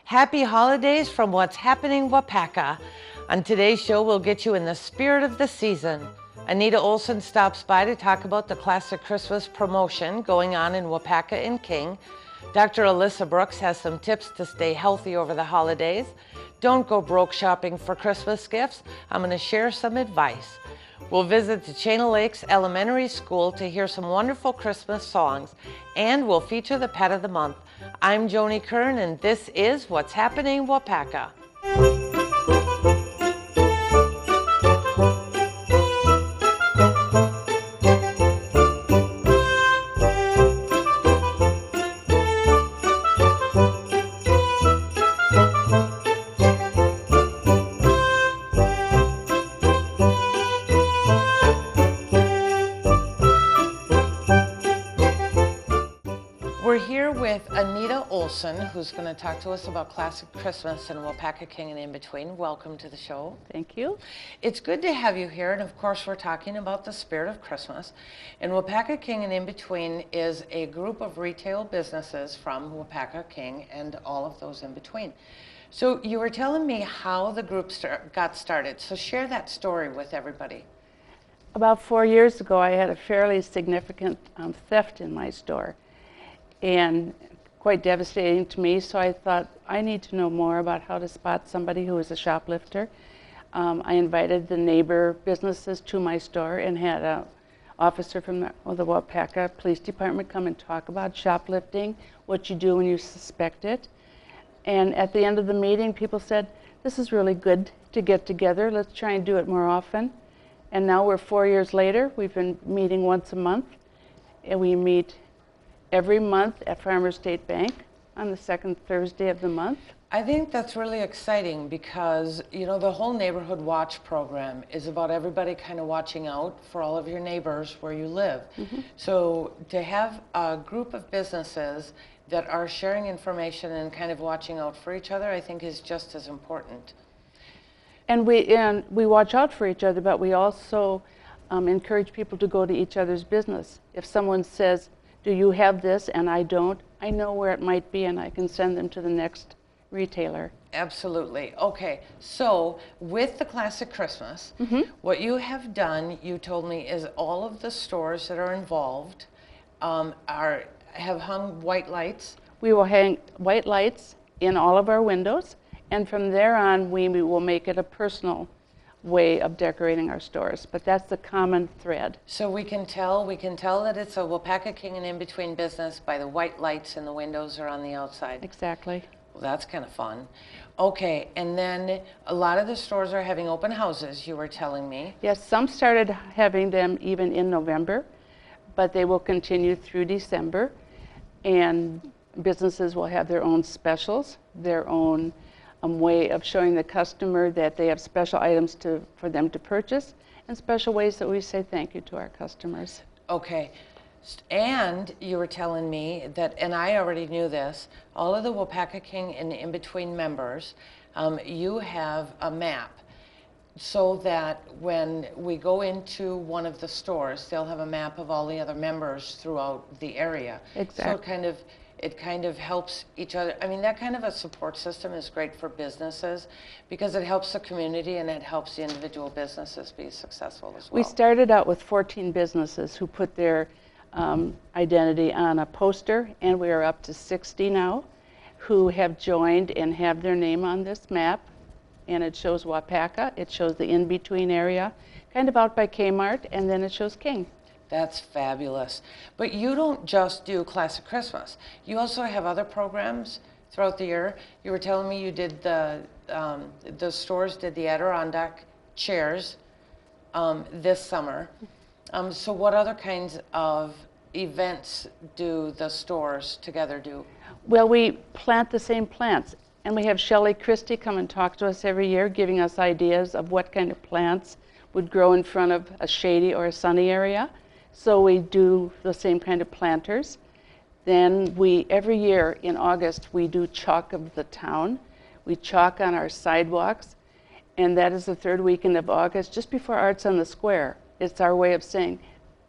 Happy holidays from What's Happening Waupaca. On today's show, we'll get you in the spirit of the season. Anita Olson stops by to talk about the classic Christmas promotion going on in Waupaca and King. Dr. Alyssa Brooks has some tips to stay healthy over the holidays. Don't go broke shopping for Christmas gifts. I'm going to share some advice. We'll visit the Chain Lakes Elementary School to hear some wonderful Christmas songs, and we'll feature the Pet of the Month. I'm Joni Kern, and this is What's Happening Waupaca. We're here with Anita Olson, who's going to talk to us about classic Christmas and Waupaca King and in between. Welcome to the show. Thank you. It's good to have you here, and of course we're talking about the spirit of Christmas. And Waupaca King and in between is a group of retail businesses from Waupaca King and all of those in between. So you were telling me how the group got started, so share that story with everybody. About 4 years ago, I had a fairly significant theft in my store, and quite devastating to me, so I thought I need to know more about how to spot somebody who is a shoplifter. I invited the neighbor businesses to my store and had an officer from the Waupaca Police Department come and talk about shoplifting, what you do when you suspect it. And at the end of the meeting, people said, this is really good to get together, let's try and do it more often. And now we're 4 years later, we've been meeting once a month, and we meet every month at Farmers State Bank on the second Thursday of the month. I think that's really exciting because, you know, the whole Neighborhood Watch program is about everybody kind of watching out for all of your neighbors where you live. Mm-hmm. So to have a group of businesses that are sharing information and kind of watching out for each other, I think is just as important. And we watch out for each other, but we also encourage people to go to each other's business. If someone says, do you have this and I don't, I know where it might be and I can send them to the next retailer. Absolutely. Okay, so with the Classic Christmas, mm-hmm. what you have done, you told me, is all of the stores that are involved have hung white lights. We will hang white lights in all of our windows, and from there on we will make it a personal way of decorating our stores, but that's the common thread. So we can tell that it's a Waupaca King and in between business by the white lights in the windows or on the outside. Exactly. Well, that's kind of fun. Okay, and then a lot of the stores are having open houses, you were telling me. Yes, some started having them even in November, but they will continue through December, and businesses will have their own specials, their own way of showing the customer that they have special items for them to purchase, and special ways that we say thank you to our customers. Okay, and you were telling me that, and I already knew this, all of the Waupaca King and in-between members, you have a map so that when we go into one of the stores, they'll have a map of all the other members throughout the area. Exactly. So it kind of helps each other. I mean, that kind of a support system is great for businesses because it helps the community and it helps the individual businesses be successful as well. We started out with 14 businesses who put their identity on a poster, and we are up to 60 now who have joined and have their name on this map. And it shows Waupaca, it shows the in-between area, kind of out by Kmart, and then it shows King. That's fabulous. But you don't just do Classic Christmas. You also have other programs throughout the year. You were telling me you did the stores did the Adirondack chairs this summer. So what other kinds of events do the stores together do? Well, we plant the same plants. And we have Shelley Christie come and talk to us every year, giving us ideas of what kind of plants would grow in front of a shady or a sunny area. So we do the same kind of planters. Then every year in August, we do Chalk of the Town. We chalk on our sidewalks, and that is the third weekend of August, just before Arts on the Square. It's our way of saying,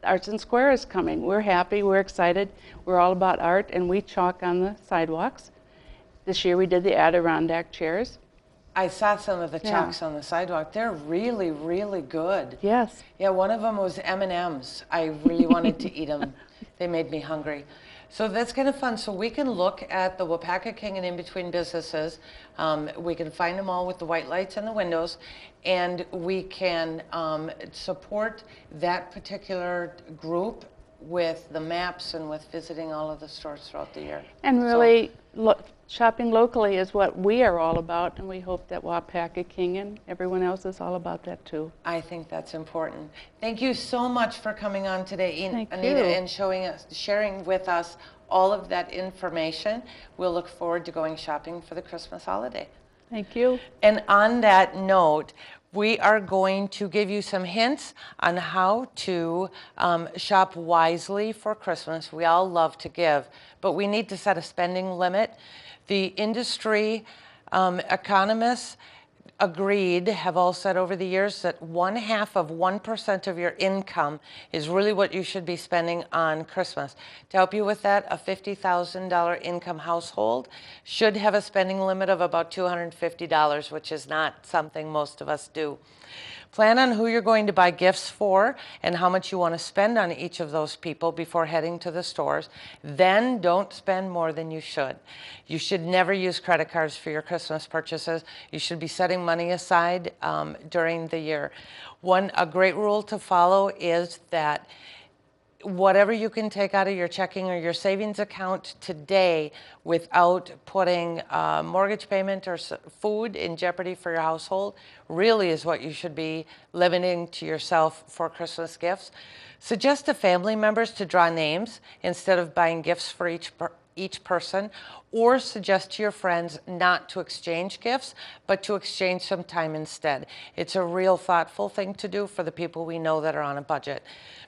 Arts and Square is coming. We're happy, we're excited, we're all about art, and we chalk on the sidewalks. This year we did the Adirondack chairs. I saw some of the Yeah. chalks on the sidewalk. They're really, really good. Yes. Yeah, one of them was M&Ms. I really wanted to eat them. They made me hungry. So that's kind of fun. So we can look at the Waupaca King and In Between businesses. We can find them all with the white lights in the windows, and we can support that particular group with the maps and with visiting all of the stores throughout the year. And really, shopping locally is what we are all about, and we hope that Waupaca King and everyone else is all about that too. I think that's important. Thank you so much for coming on today, Thank Anita, you. and sharing with us all of that information. We'll look forward to going shopping for the Christmas holiday. Thank you. And on that note, we are going to give you some hints on how to shop wisely for Christmas. We all love to give, but we need to set a spending limit. The industry economists have all said over the years that 0.5% of your income is really what you should be spending on Christmas. To help you with that, a $50,000 income household should have a spending limit of about $250, which is not something most of us do. Plan on who you're going to buy gifts for and how much you want to spend on each of those people before heading to the stores. Then don't spend more than you should. You should never use credit cards for your Christmas purchases. You should be setting money aside during the year. A great rule to follow is that whatever you can take out of your checking or your savings account today without putting mortgage payment or food in jeopardy for your household really is what you should be limiting to yourself for Christmas gifts. Suggest to family members to draw names instead of buying gifts for each person, or suggest to your friends not to exchange gifts, but to exchange some time instead. It's a real thoughtful thing to do for the people we know that are on a budget.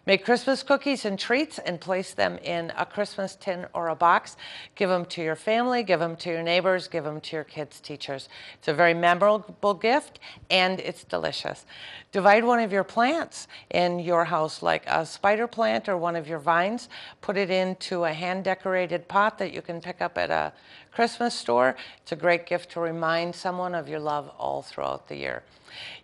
Make Christmas cookies and treats and place them in a Christmas tin or a box. Give them to your family, give them to your neighbors, give them to your kids' teachers. It's a very memorable gift and it's delicious. Divide one of your plants in your house, like a spider plant or one of your vines. Put it into a hand-decorated pot that you can pick up at a Christmas store. It's a great gift to remind someone of your love all throughout the year.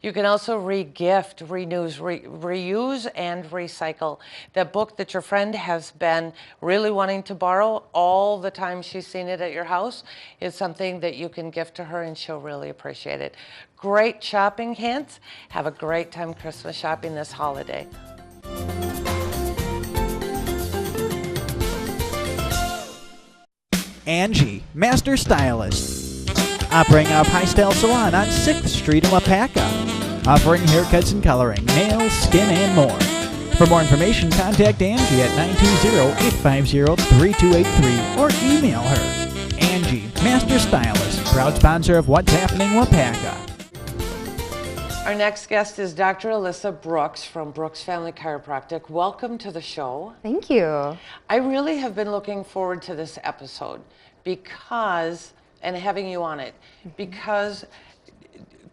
You can also re-gift, reuse, and recycle. That book that your friend has been really wanting to borrow all the time she's seen it at your house is something that you can gift to her and she'll really appreciate it. Great shopping hints. Have a great time Christmas shopping this holiday. Angie, Master Stylist. Operating out of High Style Salon on 6th Street in Waupaca. Offering haircuts and coloring, nails, skin, and more. For more information, contact Angie at 920-850-3283 or email her. Angie, Master Stylist, proud sponsor of What's Happening Waupaca. Our next guest is Dr. Alyssa Brooks from Brooks Family Chiropractic. Welcome to the show. Thank you. I really have been looking forward to this episode and having you on it, because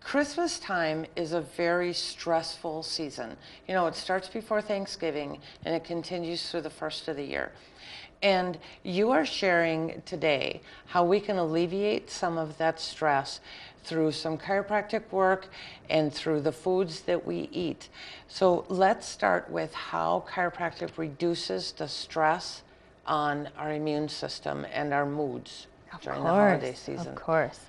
Christmas time is a very stressful season. You know, it starts before Thanksgiving and it continues through the first of the year. And you are sharing today how we can alleviate some of that stress through some chiropractic work and through the foods that we eat. So let's start with how chiropractic reduces the stress on our immune system and our moods during the holiday season. Of course.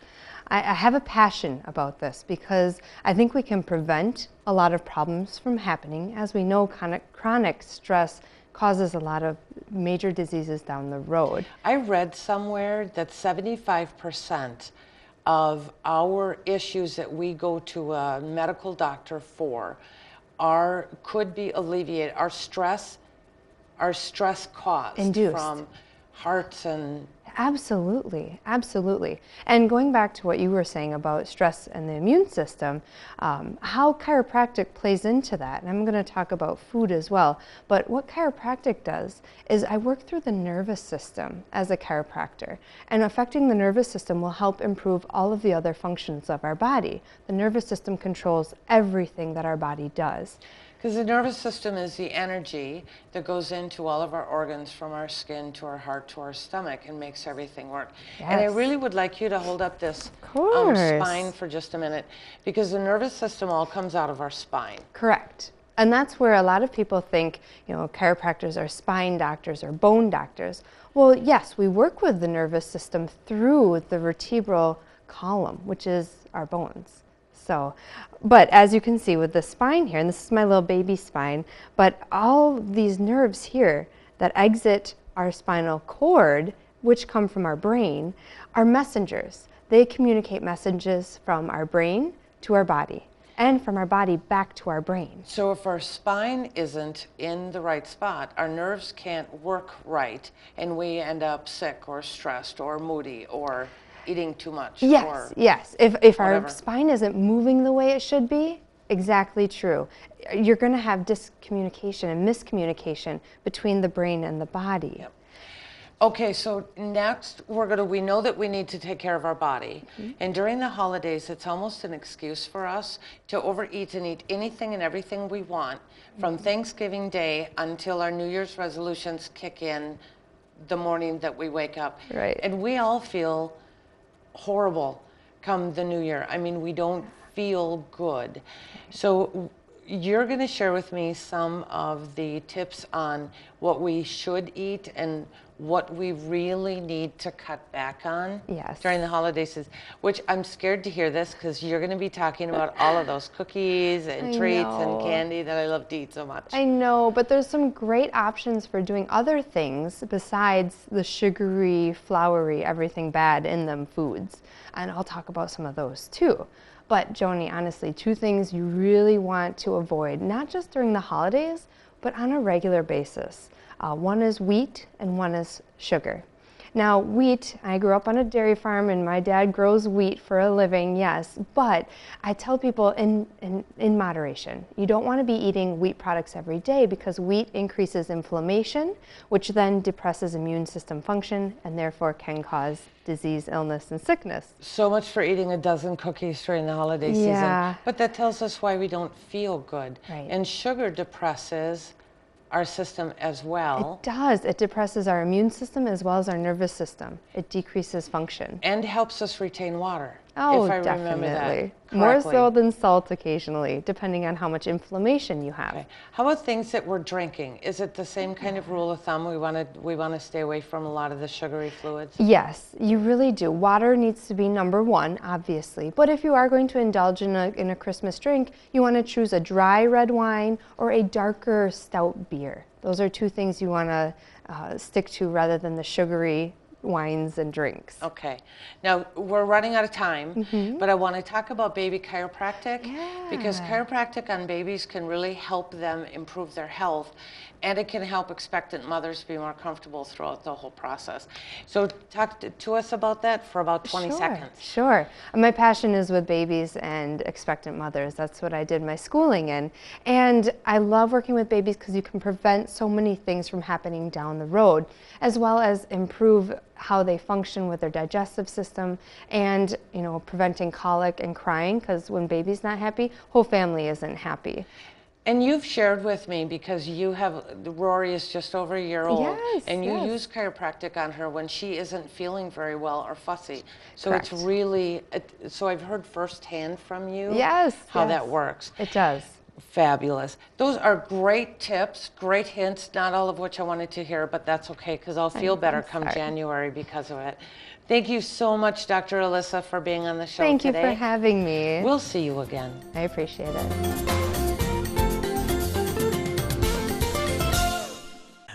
I have a passion about this because I think we can prevent a lot of problems from happening. As we know, chronic stress causes a lot of major diseases down the road. I read somewhere that 75% of our issues that we go to a medical doctor for could be alleviated. Our stress caused Induced. from hearts and Absolutely, absolutely. And going back to what you were saying about stress and the immune system, how chiropractic plays into that, and I'm going to talk about food as well, but what chiropractic does is I work through the nervous system as a chiropractor, and affecting the nervous system will help improve all of the other functions of our body. The nervous system controls everything that our body does. Because the nervous system is the energy that goes into all of our organs, from our skin to our heart to our stomach, and makes everything work. And I Yes. really would like you to hold up this course. spine for just a minute, because the nervous system all comes out of our spine. Correct. And that's where a lot of people think, you know, chiropractors are spine doctors or bone doctors. Well, yes, we work with the nervous system through the vertebral column, which is our bones. So, but as you can see with the spine here, and this is my little baby spine, but all these nerves here that exit our spinal cord, which come from our brain, are messengers. They communicate messages from our brain to our body, and from our body back to our brain. So if our spine isn't in the right spot, our nerves can't work right, and we end up sick or stressed or moody or eating too much. Yes, or yes. If our whatever. spine isn't moving the way it should be, exactly true. You're going to have discommunication and miscommunication between the brain and the body. Yep. Okay, so next we know that we need to take care of our body. And during the holidays, it's almost an excuse for us to overeat and eat anything and everything we want from Thanksgiving Day until our New Year's resolutions kick in the morning that we wake up. Right. And we all feel horrible come the new year. I mean, we don't feel good. So you're going to share with me some of the tips on what we should eat and what we really need to cut back on Yes. during the holiday season, which I'm scared to hear this, because you're going to be talking about all of those cookies and I treats know. and candy that I love to eat so much. I know, but there's some great options for doing other things besides the sugary, floury, everything bad in them foods. And I'll talk about some of those too. But Joni, honestly, 2 things you really want to avoid, not just during the holidays, but on a regular basis. One is wheat and one is sugar. Now, wheat, I grew up on a dairy farm and my dad grows wheat for a living, yes, but I tell people in moderation. You don't want to be eating wheat products every day, because wheat increases inflammation, which then depresses immune system function and therefore can cause disease, illness, and sickness. So much for eating a dozen cookies during the holiday Yeah. season. But that tells us why we don't feel good. Right. And sugar depresses our system as well. It does. It depresses our immune system as well as our nervous system. It decreases function. And helps us retain water. Oh, if I remember definitely. that More correctly. so than salt occasionally, depending on how much inflammation you have. Okay. How about things that we're drinking? Is it the same kind of rule of thumb? We want to stay away from a lot of the sugary fluids? Yes, you really do. Water needs to be number 1, obviously. But if you are going to indulge in a Christmas drink, you want to choose a dry red wine or a darker stout beer. Those are 2 things you want to stick to rather than the sugary wines and drinks. Okay. Now, we're running out of time, but I want to talk about baby chiropractic, because chiropractic on babies can really help them improve their health, and it can help expectant mothers be more comfortable throughout the whole process. So talk to us about that for about 20 seconds. Sure. My passion is with babies and expectant mothers. That's what I did my schooling in. And I love working with babies because you can prevent so many things from happening down the road, as well as improve how they function with their digestive system, and preventing colic and crying, because when baby's not happy, whole family isn't happy. And you've shared with me, because Rory is just over a year old, Yes, and you yes. use chiropractic on her when she isn't feeling very well or fussy. So Correct. it's really, so I've heard firsthand from you Yes, how yes. that works. It does. Fabulous. Those are great tips, great hints, not all of which I wanted to hear, but that's okay, because I'll feel better come sorry. January because of it. Thank you so much, Dr. Alyssa, for being on the show Thank today. you for having me. We'll see you again. I appreciate it.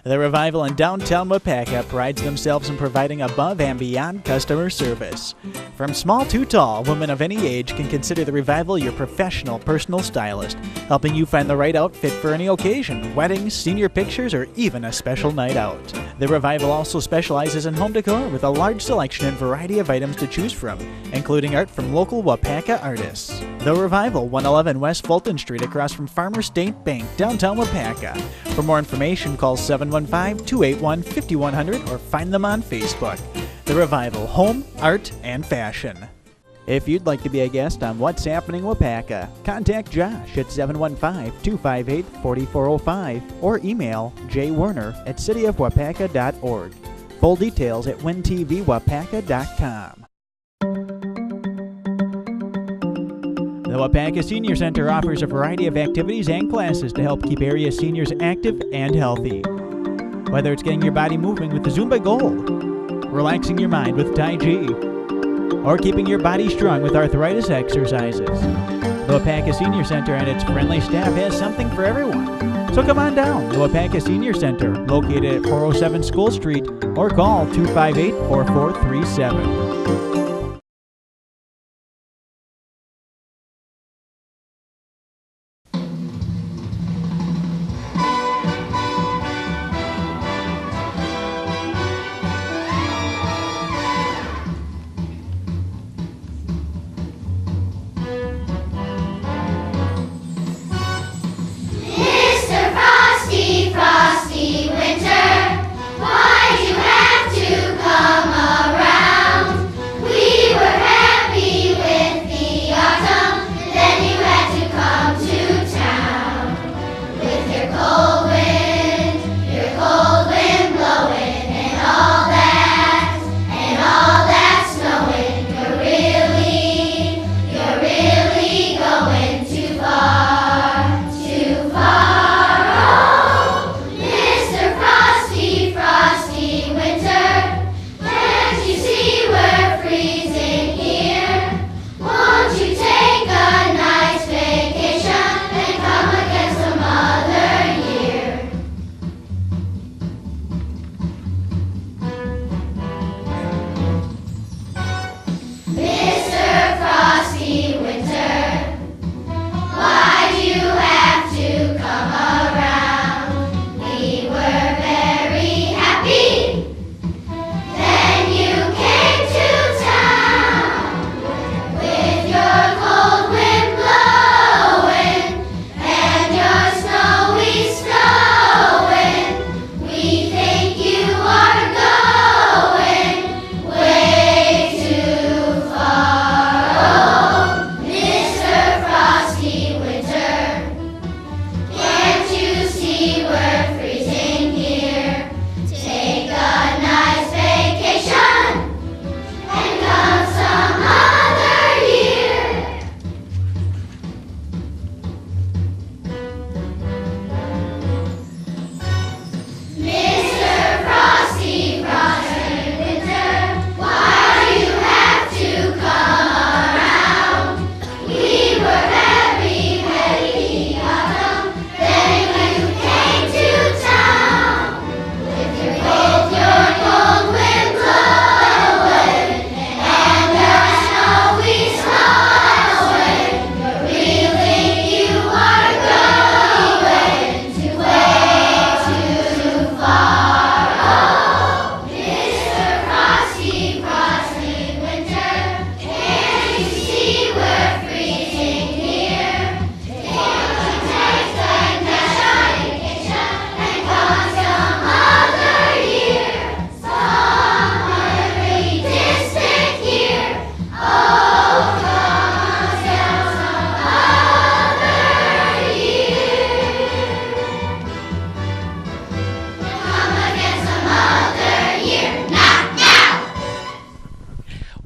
The Revival in downtown Waupaca prides themselves in providing above and beyond customer service. From small to tall, women of any age can consider the Revival your professional personal stylist, helping you find the right outfit for any occasion, weddings, senior pictures, or even a special night out. The Revival also specializes in home decor with a large selection and variety of items to choose from, including art from local Waupaca artists. The Revival, 111 West Fulton Street across from Farmer State Bank, downtown Waupaca. For more information, call 715-281-5100 or find them on Facebook. The Revival, home, art, and fashion. If you'd like to be a guest on What's Happening Waupaca, contact Josh at 715-258-4405 or email jwerner@cityofwaupaca.org. Full details at wintvwaupaca.com. The Waupaca Senior Center offers a variety of activities and classes to help keep area seniors active and healthy. Whether it's getting your body moving with the Zumba Gold, relaxing your mind with Tai Chi, or keeping your body strong with arthritis exercises, the Waupaca Senior Center and its friendly staff has something for everyone. So come on down to Waupaca Senior Center, located at 407 School Street, or call 258-4437.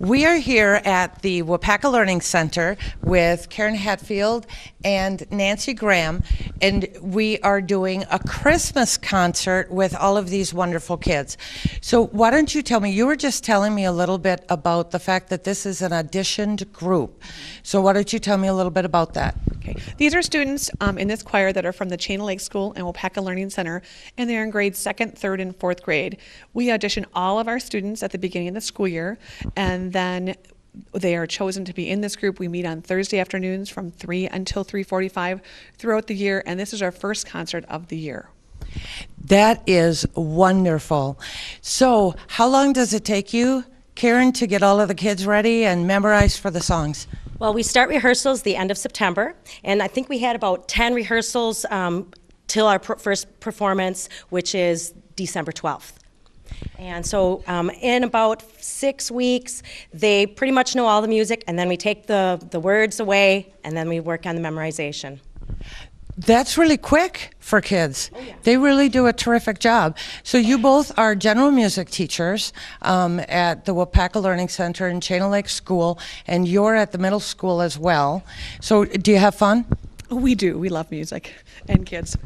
We are here at the Waupaca Learning Center with Karen Hatfield and Nancy Graham, and we are doing a Christmas concert with all of these wonderful kids. So why don't you tell me, you were just telling me a little bit about the fact that this is an auditioned group. So why don't you tell me a little bit about that? Okay. These are students in this choir that are from the Chain Lake School and Waupaca Learning Center, and they're in grades 2nd, 3rd, and 4th grade. We audition all of our students at the beginning of the school year, and then they are chosen to be in this group. We meet on Thursday afternoons from 3 until 3:45 throughout the year, and this is our first concert of the year. That is wonderful. So how long does it take you, Karen, to get all of the kids ready and memorized for the songs? Well, we start rehearsals the end of September, and I think we had about 10 rehearsals till our first performance, which is December 12th. And so in about 6 weeks, they pretty much know all the music, and then we take the words away, and then we work on the memorization. That's really quick for kids. They really do a terrific job. So you both are general music teachers at the Waupaca Learning Center in Chain Lake School, and you're at the middle school as well. So do you have fun? We do. We love music and kids.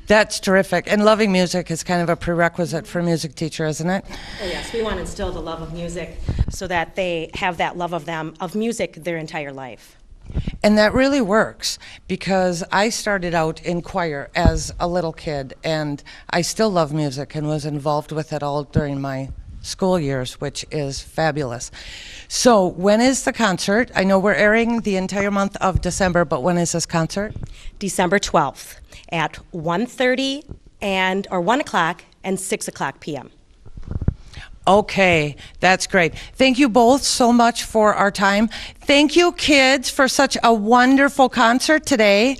That's terrific. And loving music is kind of a prerequisite for a music teacher, isn't it? Oh yes, we want to instill the love of music so that they have that love of music their entire life. And that really works, because I started out in choir as a little kid, and I still love music and was involved with it all during my school years, which is fabulous. So when is the concert? I know we're airing the entire month of December, but when is this concert? December 12th at 1:30 or 1 o'clock and 6 o'clock p.m. Okay, that's great. Thank you both so much for our time. Thank you, kids, for such a wonderful concert today.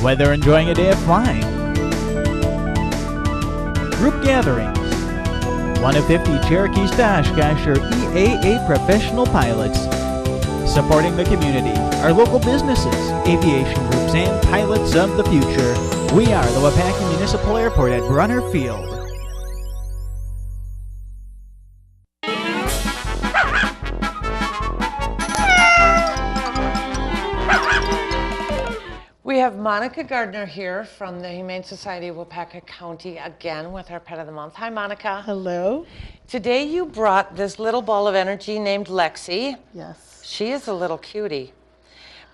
whether enjoying a day of flying, group gatherings, one of 50 Cherokee Oshkosh or EAA professional pilots, supporting the community, our local businesses, aviation groups, and pilots of the future. We are the Waupaca Municipal Airport at Brunner Field. We have Monica Gardner here from the Humane Society of Waupaca County again with our Pet of the Month. Hi, Monica. Hello. Today you brought this little ball of energy named Lexi. Yes. She is a little cutie.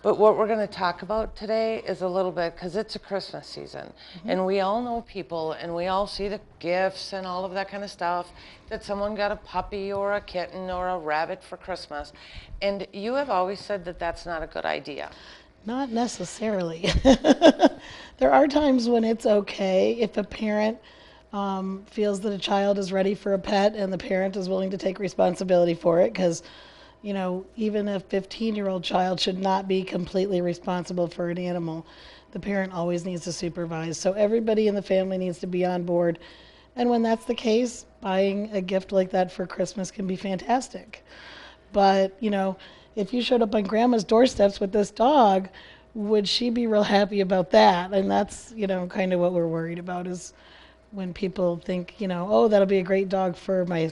But what we're going to talk about today is a little bit, because it's a Christmas season, and we all know people, and we all see the gifts and all of that kind of stuff, that someone got a puppy or a kitten or a rabbit for Christmas. And you have always said that that's not a good idea. Not necessarily. There are times when it's okay if a parent feels that a child is ready for a pet and the parent is willing to take responsibility for it, because you know, even a 15-year-old child should not be completely responsible for an animal. The parent always needs to supervise. So everybody in the family needs to be on board. And when that's the case, buying a gift like that for Christmas can be fantastic. But, you know, if you showed up on Grandma's doorsteps with this dog, would she be real happy about that? And that's, you know, kind of what we're worried about, is when people think, you know, oh, that'll be a great dog for my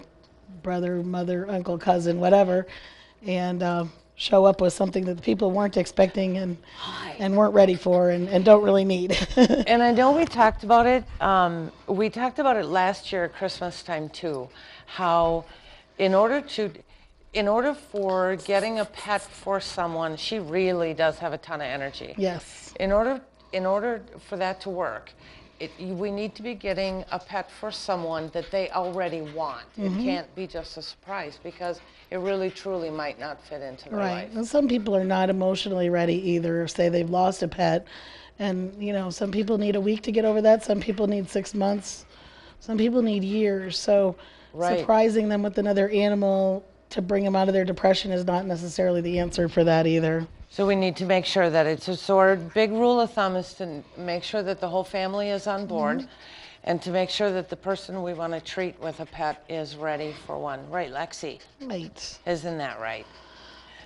brother, mother, uncle, cousin, whatever, and show up with something that people weren't expecting and weren't ready for and don't really need. And I know we talked about it. We talked about it last year at Christmas time too. How, in order for getting a pet for someone, she really does have a ton of energy. Yes. In order for that to work, we need to be getting a pet for someone that they already want. It can't be just a surprise, because it really truly might not fit into their life. And some people are not emotionally ready either. Say they've lost a pet, and you know, some people need a week to get over that. Some people need 6 months. Some people need years. So surprising them with another animal to bring them out of their depression is not necessarily the answer for that either. So we need to make sure that it's a sort of big rule of thumb is to make sure that the whole family is on board, and to make sure that the person we want to treat with a pet is ready for one. Right, Lexi? Right. Isn't that right?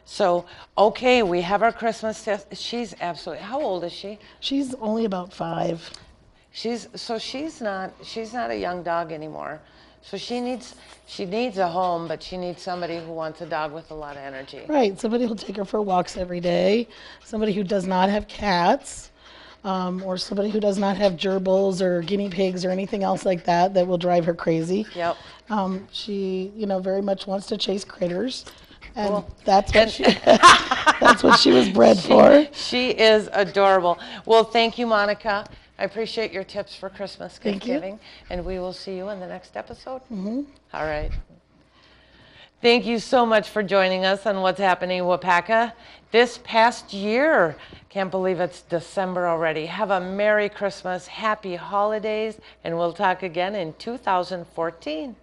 So, okay, we have our Christmas test. She's absolutely, how old is she? She's only about 5. She's not a young dog anymore. So she needs a home, but she needs somebody who wants a dog with a lot of energy. Right, somebody who'll take her for walks every day, somebody who does not have cats, or somebody who does not have gerbils or guinea pigs or anything else like that that will drive her crazy. Yep. She, you know, very much wants to chase critters, and Cool. that's what she was bred for. She is adorable. Well, thank you, Monica. I appreciate your tips for Christmas gift Thank you. giving, and we will see you in the next episode. All right. Thank you so much for joining us on What's Happening in Waupaca this past year. Can't believe it's December already. Have a Merry Christmas, Happy Holidays, and we'll talk again in 2014.